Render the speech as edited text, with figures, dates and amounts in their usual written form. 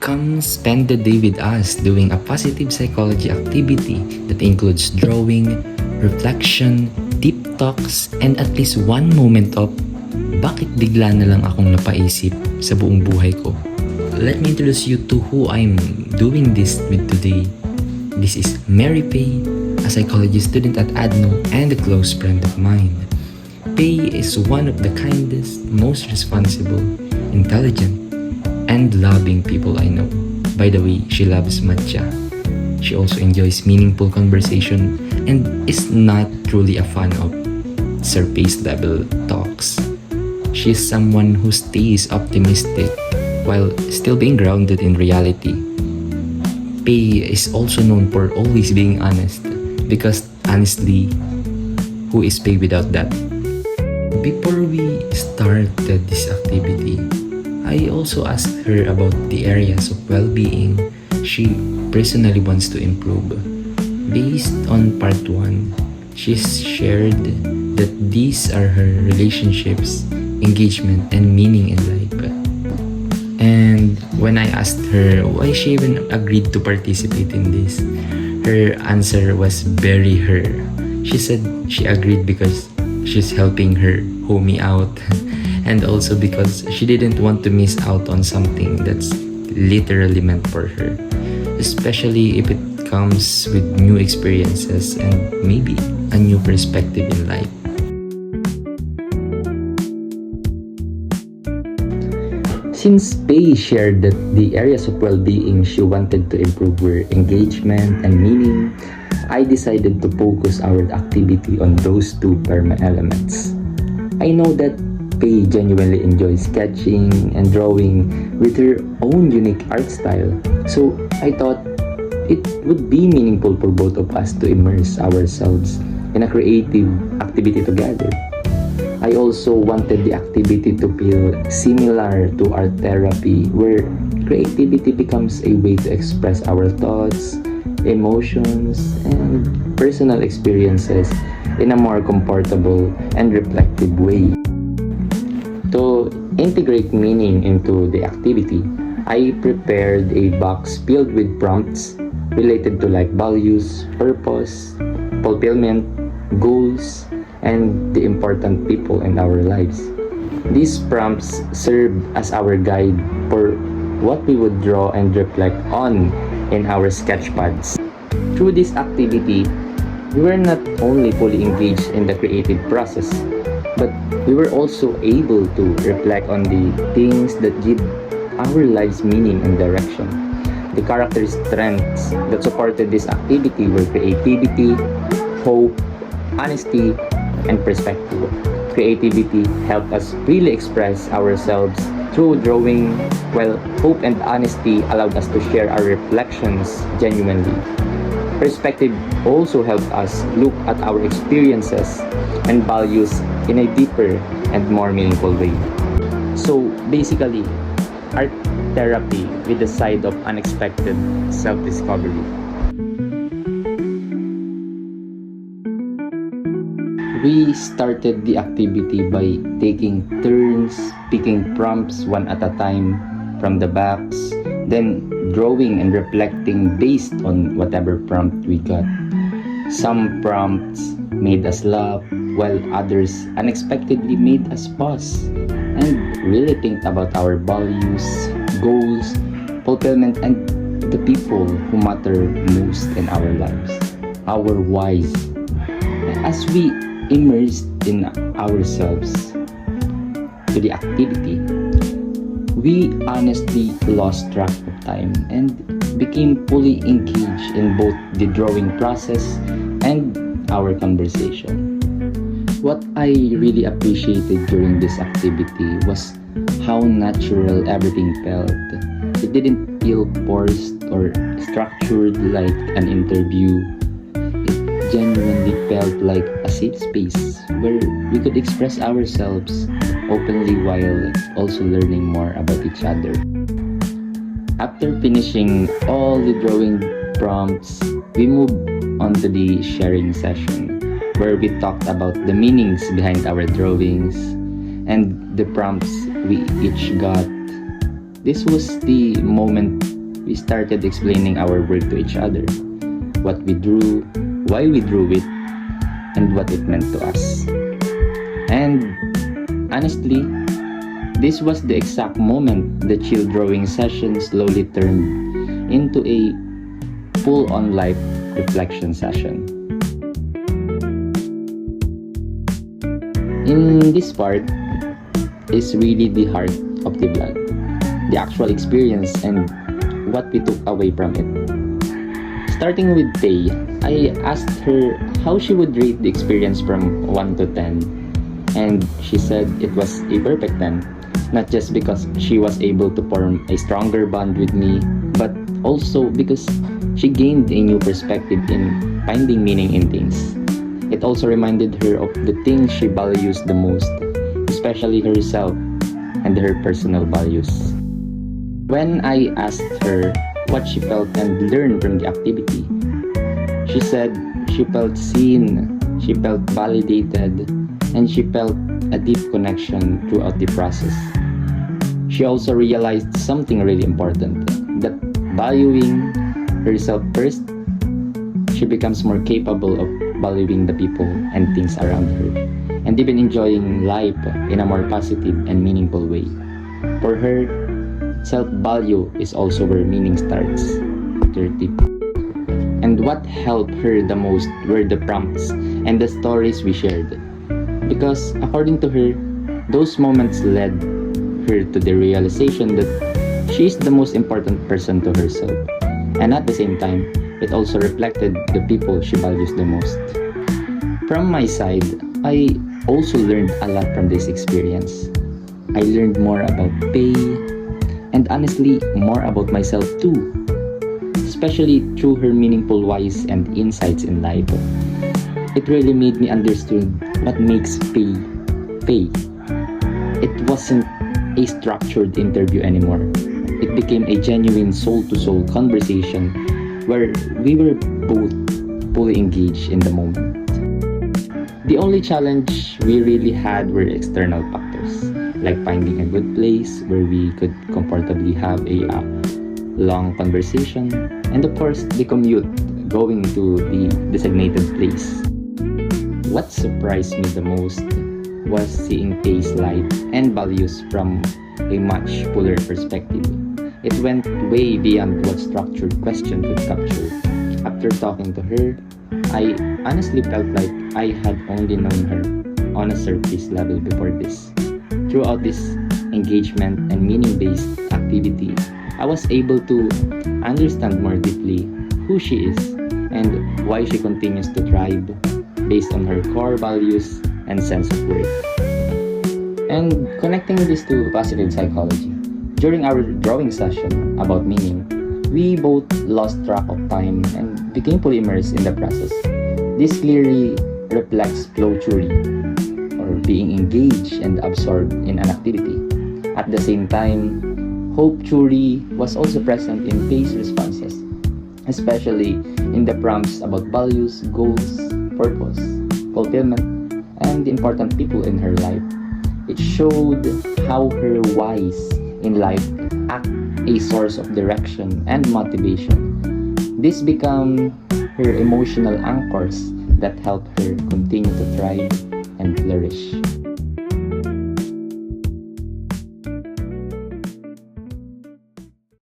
Come spend the day with us doing a positive psychology activity that includes drawing, reflection, deep talks, and at least one moment of bakit bigla na lang akong napaisip sa buong buhay ko. Let me introduce you to who I'm doing this with today. This is Mary Pei, a psychology student at ADNO and a close friend of mine. Pei is one of the kindest, most responsible, intelligent, and loving people I know. By the way, she loves matcha. She also enjoys meaningful conversation and is not truly a fan of surface level talks. She is someone who stays optimistic while still being grounded in reality. Pei is also known for always being honest, because honestly, who is Pei without that? Before we started this activity, I also asked her about the areas of well-being she personally wants to improve. Based on part 1, she shared that these are her relationships, engagement, and meaning in life. And when I asked her why she even agreed to participate in this, her answer was very her. She said she agreed because she's helping her homie out and also because she didn't want to miss out on something that's literally meant for her, especially if it comes with new experiences and maybe a new perspective in life. Since Pei shared that the areas of well-being she wanted to improve were engagement and meaning, I decided to focus our activity on those two permanent elements. I know that Pei genuinely enjoys sketching and drawing with her own unique art style, so I thought it would be meaningful for both of us to immerse ourselves in a creative activity together. I also wanted the activity to feel similar to art therapy, where creativity becomes a way to express our thoughts, emotions, and personal experiences in a more comfortable and reflective way. To integrate meaning into the activity, I prepared a box filled with prompts related to like values, purpose, fulfillment, goals, and the important people in our lives. These prompts serve as our guide for what we would draw and reflect on in our sketchpads. Through this activity, we were not only fully engaged in the creative process, but we were also able to reflect on the things that give our lives meaning and direction. The character strengths that supported this activity were creativity, hope, honesty, and perspective. Creativity helped us really express ourselves through drawing, while hope and honesty allowed us to share our reflections genuinely. Perspective also helped us look at our experiences and values in a deeper and more meaningful way. So basically, art therapy with the side of unexpected self-discovery. We started the activity by taking turns, picking prompts one at a time from the box, then drawing and reflecting based on whatever prompt we got. Some prompts made us laugh, while others unexpectedly made us pause and really think about our values, goals, fulfillment, and the people who matter most in our lives, our whys. As we immersed in ourselves to the activity, we honestly lost track of time and became fully engaged in both the drawing process and our conversation. What I really appreciated during this activity was how natural everything felt. It didn't feel forced or structured like an interview. Genuinely felt like a safe space where we could express ourselves openly while also learning more about each other. After finishing all the drawing prompts, we moved on to the sharing session, where we talked about the meanings behind our drawings and the prompts we each got. This was the moment we started explaining our work to each other, what we drew, why we drew it, and what it meant to us. And honestly, this was the exact moment the chill drawing session slowly turned into a full-on life reflection session. In this part is really the heart of the vlog, the actual experience and what we took away from it. Starting with Tay, I asked her how she would rate the experience from 1 to 10, and she said it was a perfect 10, not just because she was able to form a stronger bond with me, but also because she gained a new perspective in finding meaning in things. It also reminded her of the things she values the most, especially herself and her personal values. When I asked her what she felt and learned from the activity, she said she felt seen, she felt validated, and she felt a deep connection throughout the process. She also realized something really important, that valuing herself first, she becomes more capable of valuing the people and things around her, and even enjoying life in a more positive and meaningful way. For her, self-value is also where meaning starts. 30. And what helped her the most were the prompts and the stories we shared. Because according to her, those moments led her to the realization that she is the most important person to herself. And at the same time, it also reflected the people she values the most. From my side, I also learned a lot from this experience. I learned more about pay, and honestly, more about myself too. Especially through her meaningful whys and insights in life. It really made me understand what makes pay pay. It wasn't a structured interview anymore. It became a genuine soul-to-soul conversation where we were both fully engaged in the moment. The only challenge we really had were external factors, like finding a good place where we could comfortably have a long conversation, and of course the commute going to the designated place. What surprised me the most was seeing Tay's life and values from a much fuller perspective. It went way beyond what structured question could capture. After talking to her, I honestly felt like I had only known her on a surface level before this. Throughout this engagement and meaning-based activity, I was able to understand more deeply who she is and why she continues to thrive based on her core values and sense of worth. And connecting this to positive psychology, during our drawing session about meaning, we both lost track of time and became fully immersed in the process. This clearly reflects flow theory, or being engaged and absorbed in an activity. At the same time, hope theory was also present in Tay's responses, especially in the prompts about values, goals, purpose, fulfillment, and the important people in her life. It showed how her whys in life act a source of direction and motivation. This became her emotional anchors that help her continue to thrive and flourish.